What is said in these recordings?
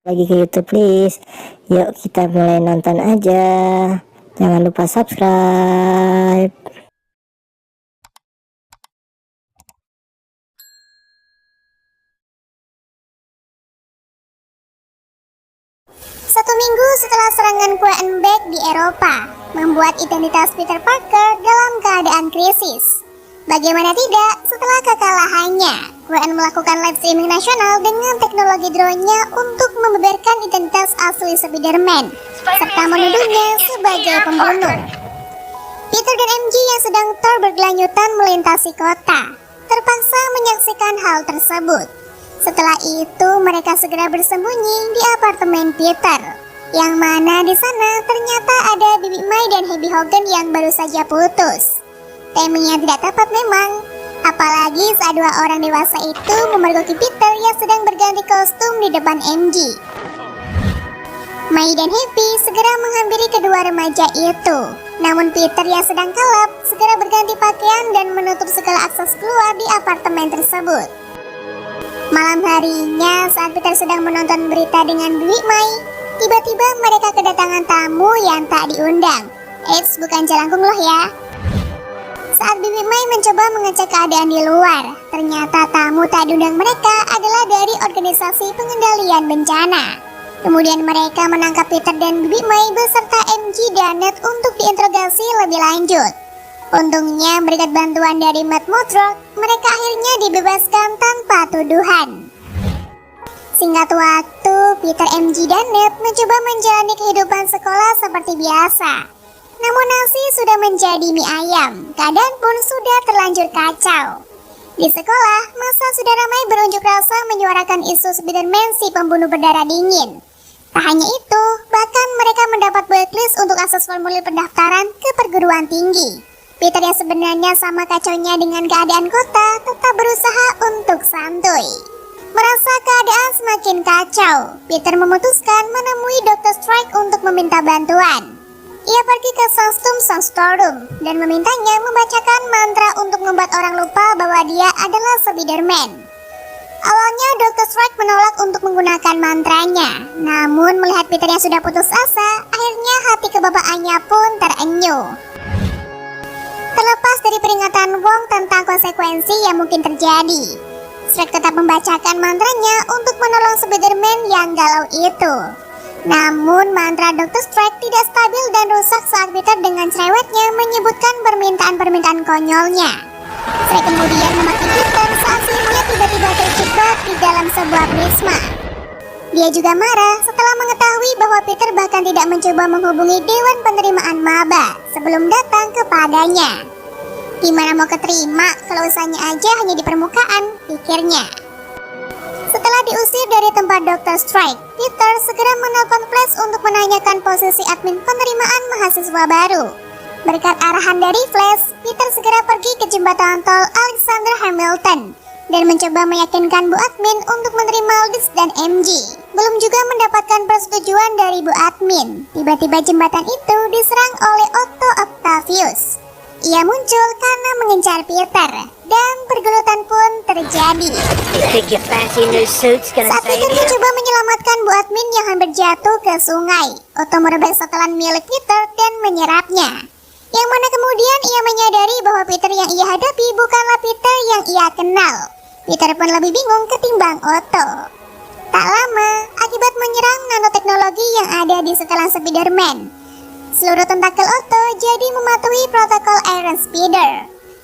lagi ke YouTube, please. Yuk kita mulai nonton aja. Jangan lupa subscribe. Satu minggu setelah serangan Quenberg di Eropa membuat identitas Peter Parker dalam keadaan krisis. Bagaimana tidak, setelah kekalahannya, Gwen melakukan live streaming nasional dengan teknologi drone-nya untuk membeberkan identitas asli Spider-Man, serta menuduhnya sebagai pembunuh. Peter dan MJ yang sedang bergelanjutan melintasi kota, terpaksa menyaksikan hal tersebut. Setelah itu, mereka segera bersembunyi di apartemen Peter, yang mana di sana ternyata ada Bibi May dan Happy Hogan yang baru saja putus. Timingnya tidak tepat memang, apalagi saat dua orang dewasa itu memergoki Peter yang sedang berganti kostum di depan MJ. May dan Happy segera menghampiri kedua remaja itu, namun Peter yang sedang kalap segera berganti pakaian dan menutup segala akses keluar di apartemen tersebut. Malam harinya saat Peter sedang menonton berita dengan Bibi May, tiba-tiba mereka kedatangan tamu yang tak diundang. Eits, bukan jelangkung loh ya. Saat Bibi May mencoba mengecek keadaan di luar, ternyata tamu tak diundang mereka adalah dari organisasi pengendalian bencana. Kemudian mereka menangkap Peter dan Bibi May beserta MJ dan Ned untuk diinterogasi lebih lanjut. Untungnya berkat bantuan dari Matt Murdock, mereka akhirnya dibebaskan tanpa tuduhan. Singkat waktu, Peter, MJ, dan Ned mencoba menjalani kehidupan sekolah seperti biasa. Namun nasi sudah menjadi mie ayam, keadaan pun sudah terlanjur kacau. Di sekolah, masa sudah ramai berunjuk rasa menyuarakan isu Spider-Man si pembunuh berdarah dingin. Tak hanya itu, bahkan mereka mendapat blacklist untuk akses formulir pendaftaran ke perguruan tinggi. Peter yang sebenarnya sama kacaunya dengan keadaan kota tetap berusaha untuk santuy. Merasa keadaan semakin kacau, Peter memutuskan menemui Dr. Strike untuk meminta bantuan. Ia pergi ke Sandstorm dan memintanya membacakan mantra untuk membuat orang lupa bahwa dia adalah Spider-Man. Awalnya Dr. Strike menolak untuk menggunakan mantranya, namun melihat Peter yang sudah putus asa, akhirnya hati kebapaannya pun terenyuh. Terlepas dari peringatan Wong tentang konsekuensi yang mungkin terjadi, Strike tetap membacakan mantranya untuk menolong Spider-Man yang galau itu. Namun mantra Dr. Strike tidak stabil dan rusak saat Peter dengan cerewetnya menyebutkan permintaan-permintaan konyolnya. Strike kemudian memaki Peter saat selimutnya tiba-tiba terjebak di dalam sebuah prisma. Dia juga marah setelah mengetahui bahwa Peter bahkan tidak mencoba menghubungi Dewan Penerimaan Maba sebelum datang kepadanya. Gimana mau keterima kalau usahanya aja hanya di permukaan, pikirnya. Setelah diusir dari tempat Dr. Strike, Peter segera menelpon Flash untuk menanyakan posisi admin penerimaan mahasiswa baru. Berkat arahan dari Flash, Peter segera pergi ke jembatan tol Alexander Hamilton dan mencoba meyakinkan Bu Admin untuk menerima Aldis dan MJ. Belum juga mendapatkan persetujuan dari Bu Admin. Tiba-tiba jembatan itu diserang oleh Otto Octavius. Ia muncul karena mengincar Peter, dan pergelutan pun terjadi. Saat Peter mencoba menyelamatkan Bu Admin yang hampir jatuh ke sungai, Otto merobek setelan milik Peter dan menyerapnya. Yang mana kemudian ia menyadari bahwa Peter yang ia hadapi bukanlah Peter yang ia kenal. Peter pun lebih bingung ketimbang Otto. Tak lama, akibat menyerang nanoteknologi yang ada di setelan Spider-Man, seluruh tentakel Otto jadi mematuhi protokol Iron Spider.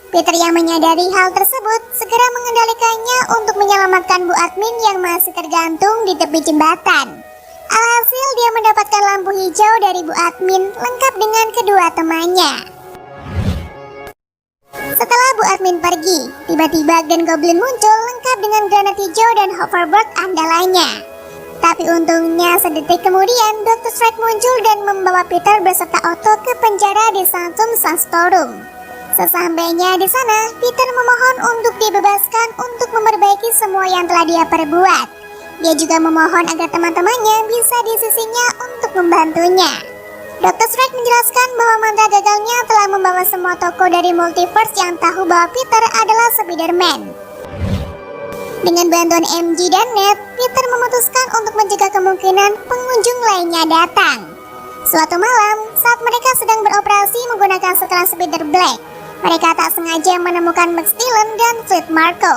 Peter yang menyadari hal tersebut segera mengendalikannya untuk menyelamatkan Bu Admin yang masih tergantung di tepi jembatan. Alhasil dia mendapatkan lampu hijau dari Bu Admin lengkap dengan kedua temannya. Setelah Bu Admin pergi, tiba-tiba Green Goblin muncul lengkap dengan granat hijau dan hoverboard andalanya. Tapi untungnya sedetik kemudian Dr. Strike muncul dan membawa Peter beserta Otto ke penjara di Sandstorm. Sesampainya di sana, Peter memohon untuk dibebaskan untuk memperbaiki semua yang telah dia perbuat. Dia juga memohon agar teman-temannya bisa di sisinya untuk membantunya. Dr. Strike menjelaskan bahwa mantra gagalnya telah membawa semua tokoh dari multiverse yang tahu bahwa Peter adalah Spider-Man. Dengan bantuan MJ dan Ned, Peter memutuskan untuk mencegah kemungkinan pengunjung lainnya datang. Suatu malam, saat mereka sedang beroperasi menggunakan setelan speeder Black, mereka tak sengaja menemukan Max Dillon dan Fleet Marco.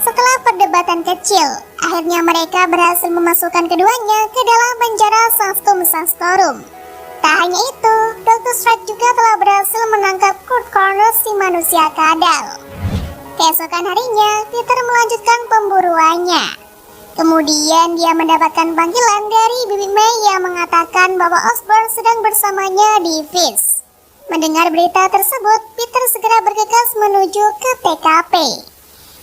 Setelah perdebatan kecil, akhirnya mereka berhasil memasukkan keduanya ke dalam penjara Sanctum Sanctorum. Tak hanya itu, Dr. Strike juga telah berhasil menangkap Kurt Connors, si manusia kadal. Keesokan harinya, Peter melanjutkan pemburuannya. Kemudian dia mendapatkan panggilan dari Bibi May yang mengatakan bahwa Osborn sedang bersamanya di Fisk. Mendengar berita tersebut, Peter segera bergegas menuju ke TKP.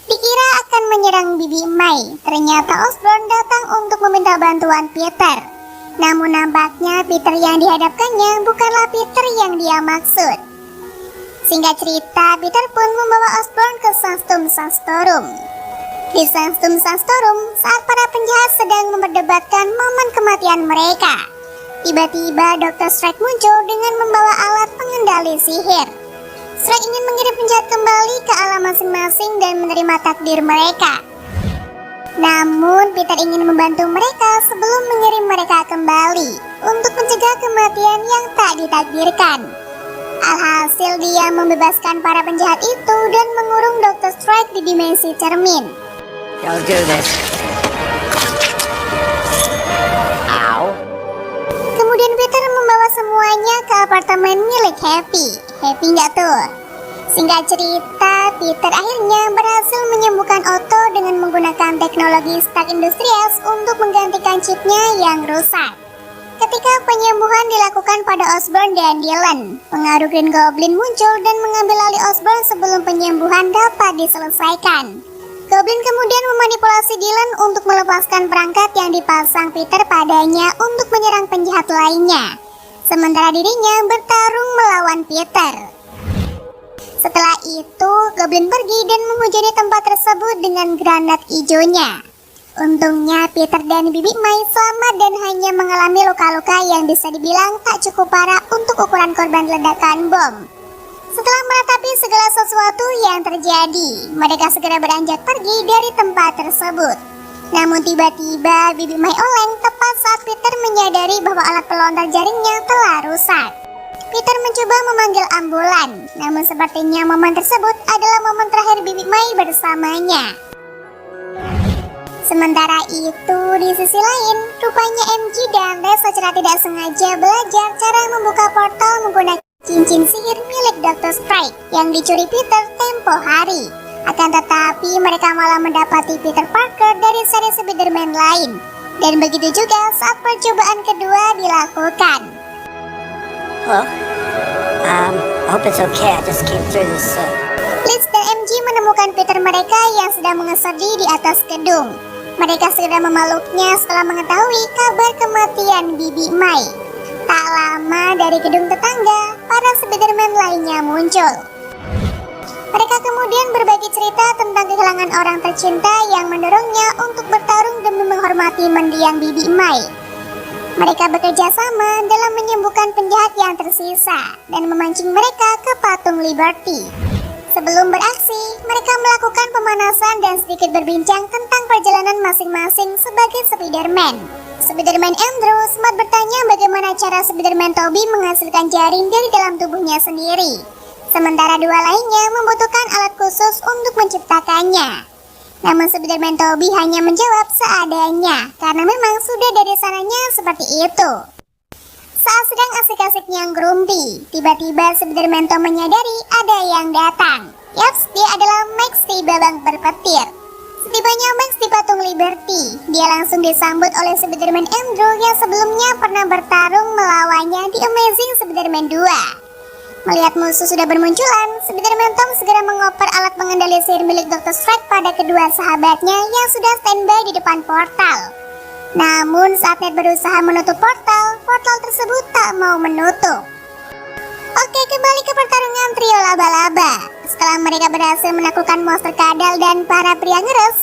Dikira akan menyerang Bibi May, ternyata Osborn datang untuk meminta bantuan Peter. Namun nampaknya Peter yang dihadapkannya bukanlah Peter yang dia maksud. Singkat cerita, Peter pun membawa Osborn ke Sanctum Sanctorum. Di Sanctum Sanctorum, saat para penjahat sedang memperdebatkan momen kematian mereka, tiba-tiba Dr. Strike muncul dengan membawa alat pengendali sihir. Strike ingin mengirim penjahat kembali ke alam masing-masing dan menerima takdir mereka. Namun Peter ingin membantu mereka sebelum mengirim mereka kembali untuk mencegah kematian yang tak ditakdirkan. Alhasil dia membebaskan para penjahat itu dan mengurung Dr. Strike di dimensi cermin. Don't do this. Ow. Kemudian Peter membawa semuanya ke apartemen milik Happy. Happy nggak tuh? Singkat cerita, Peter akhirnya berhasil menyembuhkan Otto dengan menggunakan teknologi Stark Industries untuk menggantikan chipnya yang rusak. Ketika penyembuhan dilakukan pada Osborn dan Dillon, pengaruh Green Goblin muncul dan mengambil alih Osborn sebelum penyembuhan dapat diselesaikan. Goblin kemudian memanipulasi Dillon untuk melepaskan perangkat yang dipasang Peter padanya untuk menyerang penjahat lainnya, sementara dirinya bertarung melawan Peter. Setelah itu, Goblin pergi dan menghujani tempat tersebut dengan granat hijaunya. Untungnya Peter dan Bibi May selamat dan hanya mengalami luka-luka yang bisa dibilang tak cukup parah untuk ukuran korban ledakan bom. Setelah meratapi segala sesuatu yang terjadi, mereka segera beranjak pergi dari tempat tersebut. Namun tiba-tiba Bibi May oleng tepat saat Peter menyadari bahwa alat pelontar jaringnya telah rusak. Peter mencoba memanggil ambulan, namun sepertinya momen tersebut adalah momen terakhir Bibi May bersamanya. Sementara itu, di sisi lain, rupanya MJ dan Les secara tidak sengaja belajar cara membuka portal menggunakan cincin sihir milik Dr. Strike yang dicuri Peter tempo hari. Akan tetapi mereka malah mendapati Peter Parker dari seri Spider-Man lain. Dan begitu juga saat percobaan kedua dilakukan. Hello? I hope it's okay. I just came through this. Liz dan MJ menemukan Peter mereka yang sedang mengesedi di atas gedung. Mereka segera memeluknya setelah mengetahui kabar kematian Bibi May. Tak lama dari gedung tetangga, para Spider-Man lainnya muncul. Mereka kemudian berbagi cerita tentang kehilangan orang tercinta yang mendorongnya untuk bertarung demi menghormati mendiang Bibi May. Mereka bekerja sama dalam menyembuhkan penjahat yang tersisa dan memancing mereka ke patung Liberty. Sebelum beraksi, mereka melakukan pemanasan dan sedikit berbincang tentang perjalanan masing-masing sebagai Spider-Man. Spider-Man Andrew sempat bertanya bagaimana cara Spider-Man Tobey menghasilkan jaring dari dalam tubuhnya sendiri. Sementara dua lainnya membutuhkan alat khusus untuk menciptakannya. Namun Spider-Man Tobey hanya menjawab seadanya, karena memang sudah dari sananya seperti itu. Saat sedang asik-asiknya Grumpy, tiba-tiba Spider-Man Tom menyadari ada yang datang. Yaps, dia adalah Max si babang berpetir. Setibanya Max di patung Liberty, dia langsung disambut oleh Spider-Man Andrew yang sebelumnya pernah bertarung melawannya di Amazing Spider-Man 2. Melihat musuh sudah bermunculan, Spider-Man Tom segera mengoper alat pengendali sihir milik Dr. Strike pada kedua sahabatnya yang sudah standby di depan portal. Namun saat Ned berusaha menutup portal, portal tersebut tak mau menutup. Oke, kembali ke pertarungan trio laba-laba. Setelah mereka berhasil menaklukkan monster kadal dan para pria ngeres,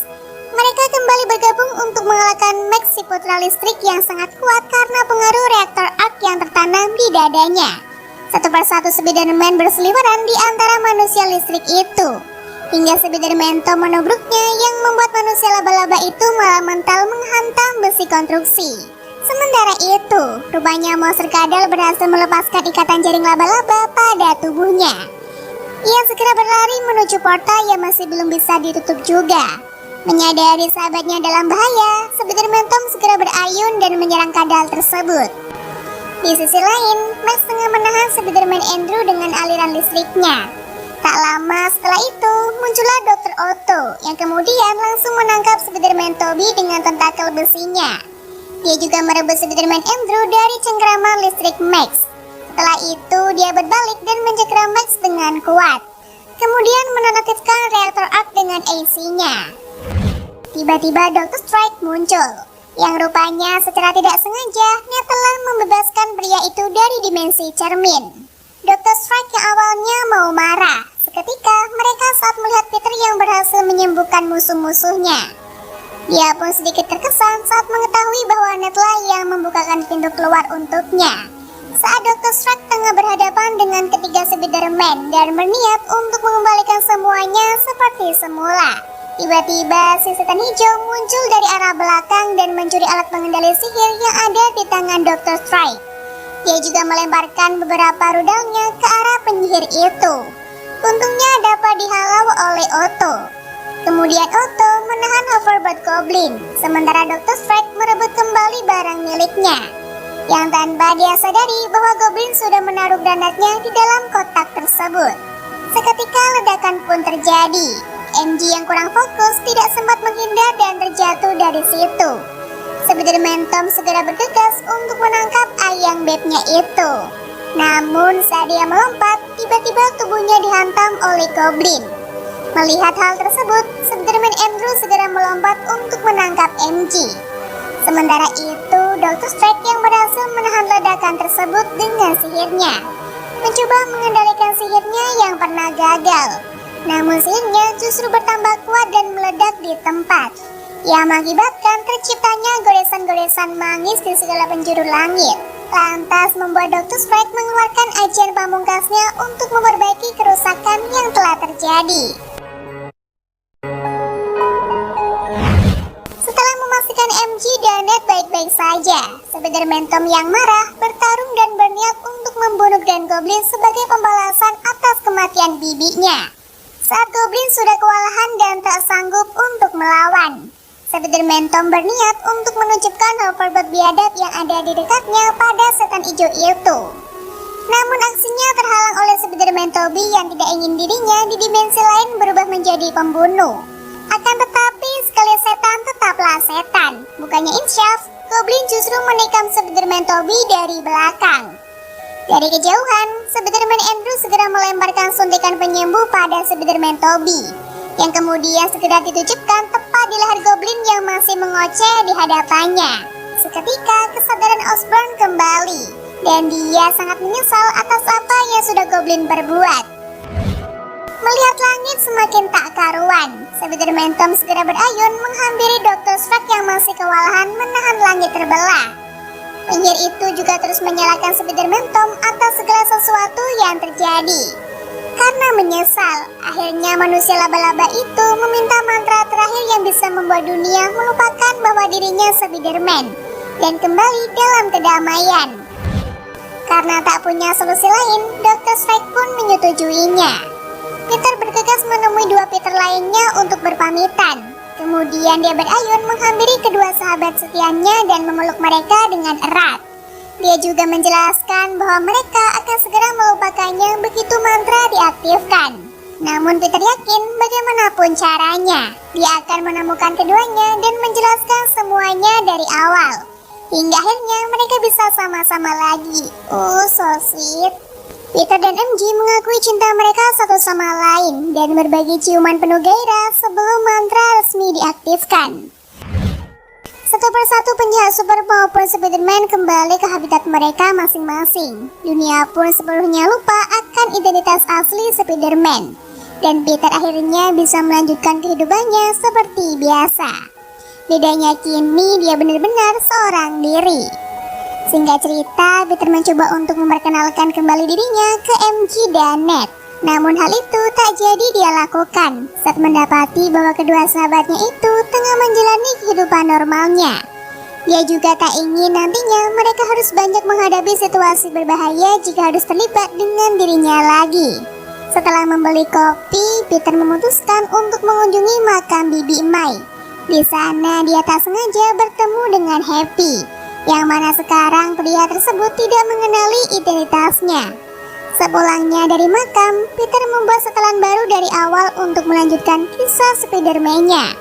mereka kembali bergabung untuk mengalahkan Max si putra listrik yang sangat kuat karena pengaruh reaktor arc yang tertanam di dadanya. Satu persatu Spider-Man berseliweran di antara manusia listrik itu. hingga Spiderman Tom menubruknya yang membuat manusia laba-laba itu malah mental menghantam besi konstruksi. Sementara itu, rupanya monster kadal berhasil melepaskan ikatan jaring laba-laba pada tubuhnya. Ia segera berlari menuju portal yang masih belum bisa ditutup juga. Menyadari sahabatnya dalam bahaya, Spiderman Tom segera berayun dan menyerang kadal tersebut. Di sisi lain, Max tengah menahan Spiderman Andrew dengan aliran listriknya. Tak lama setelah itu, muncullah Dr. Otto yang kemudian langsung menangkap Spiderman Tobey dengan tentakel besinya. Dia juga merebut Spiderman Andrew dari cengkraman listrik Max. Setelah itu, dia berbalik dan mencengkram Max dengan kuat. Kemudian menonaktifkan reaktor arc dengan AC-nya. Tiba-tiba Dr. Strike muncul, yang rupanya secara tidak sengaja dia telah membebaskan pria itu dari dimensi cermin. Dr. Strike yang awalnya mau marah, seketika mereka saat melihat Peter yang berhasil menyembuhkan musuh-musuhnya. Dia pun sedikit terkesan saat mengetahui bahwa Netlah yang membukakan pintu keluar untuknya. Saat Dr. Strike tengah berhadapan dengan ketiga Spiderman dan berniat untuk mengembalikan semuanya seperti semula, tiba-tiba si setan hijau muncul dari arah belakang dan mencuri alat pengendali sihir yang ada di tangan Dr. Strike. Dia juga melemparkan beberapa rudalnya ke arah penyihir itu. Untungnya dapat dihalau oleh Otto. Kemudian Otto menahan hoverboard Goblin, sementara Dr. Strike merebut kembali barang miliknya. Yang tanpa dia sadari bahwa Goblin sudah menaruh granatnya di dalam kotak tersebut. Seketika ledakan pun terjadi. MJ yang kurang fokus tidak sempat menghindar dan terjatuh dari situ. Spiderman Tom segera bergegas untuk menangkap ayang bebnya itu. Namun saat dia melompat, tiba-tiba tubuhnya dihantam oleh Goblin. Melihat hal tersebut, Spiderman Andrew segera melompat untuk menangkap MJ. Sementara itu, Dr. Strike yang berhasil menahan ledakan tersebut dengan sihirnya, mencoba mengendalikan sihirnya yang pernah gagal. Namun sihirnya justru bertambah kuat dan meledak di tempat, yang mengakibatkan terciptanya goresan-goresan mangis di segala penjuru langit. Lantas membuat Dr. Strike mengeluarkan ajian pamungkasnya untuk memperbaiki kerusakan yang telah terjadi. Setelah memastikan MJ dan Ned baik-baik saja, Spiderman Tom yang marah bertarung dan berniat untuk membunuh Grand Goblin sebagai pembalasan atas kematian bibinya. Saat Goblin sudah kewalahan dan tak sanggup untuk melawan, Spiderman Tom berniat untuk menuncupkan hoverboard biadab yang ada di dekatnya pada setan hijau itu. Namun aksinya terhalang oleh Spiderman Tobey yang tidak ingin dirinya di dimensi lain berubah menjadi pembunuh. Akan tetapi sekali setan tetaplah setan. Bukannya insyaf, Goblin justru menikam Spiderman Tobey dari belakang. Dari kejauhan, Spiderman Andrew segera melemparkan suntikan penyembuh pada Spiderman Tobey, yang kemudian segera ditujukan tepat di leher Goblin yang masih mengoceh di hadapannya. Seketika kesadaran Osborn kembali, dan dia sangat menyesal atas apa yang sudah Goblin perbuat. Melihat langit semakin tak karuan, Spiderman Tom segera berayun menghampiri Dr. Strike yang masih kewalahan menahan langit terbelah. Penyihir itu juga terus menyalahkan Spiderman Tom atas segala sesuatu yang terjadi. Karena menyesal, akhirnya manusia laba-laba itu meminta mantra terakhir yang bisa membuat dunia melupakan bahwa dirinya Spiderman dan kembali dalam kedamaian. Karena tak punya solusi lain, Dr. Strike pun menyetujuinya. Peter bergegas menemui dua Peter lainnya untuk berpamitan. Kemudian dia berayun menghampiri kedua sahabat setianya dan memeluk mereka dengan erat. Dia juga menjelaskan bahwa mereka akan segera melupakannya begitu mantra diaktifkan. Namun Peter yakin bagaimanapun caranya, dia akan menemukan keduanya dan menjelaskan semuanya dari awal. Hingga akhirnya mereka bisa sama-sama lagi. Oh, so sweet. Peter dan MJ mengakui cinta mereka satu sama lain dan berbagi ciuman penuh gairah sebelum mantra resmi diaktifkan. Satu persatu penjahat super maupun Spiderman kembali ke habitat mereka masing-masing. Dunia pun sepenuhnya lupa akan identitas asli Spiderman, dan Peter akhirnya bisa melanjutkan kehidupannya seperti biasa. Bedanya kini dia benar-benar seorang diri. Singkat cerita, Peter mencoba untuk memperkenalkan kembali dirinya ke MJ dan Ned. Namun hal itu tak jadi dia lakukan saat mendapati bahwa kedua sahabatnya itu tengah menjalani kehidupan normalnya. Dia juga tak ingin nantinya mereka harus banyak menghadapi situasi berbahaya jika harus terlibat dengan dirinya lagi. Setelah membeli kopi, Peter memutuskan untuk mengunjungi makam Bibi Mai. Di sana dia tak sengaja bertemu dengan Happy, yang mana sekarang pria tersebut tidak mengenali identitasnya. Sepulangnya dari makam, Peter membuat setelan baru dari awal untuk melanjutkan kisah Spider-Man-nya.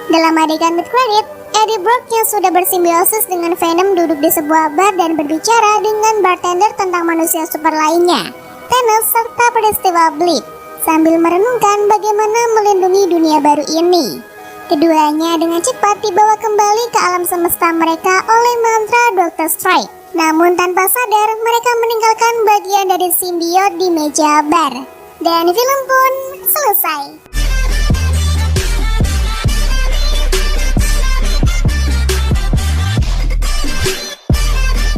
Dalam adegan mid-credit, Eddie Brock yang sudah bersimbiosis dengan Venom duduk di sebuah bar dan berbicara dengan bartender tentang manusia super lainnya, Thanos serta peristiwa Blip, sambil merenungkan bagaimana melindungi dunia baru ini. Keduanya dengan cepat dibawa kembali ke alam semesta mereka oleh mantra Dr. Strike. Namun tanpa sadar mereka meninggalkan bagian dari simbiot di meja bar. Dan film pun selesai.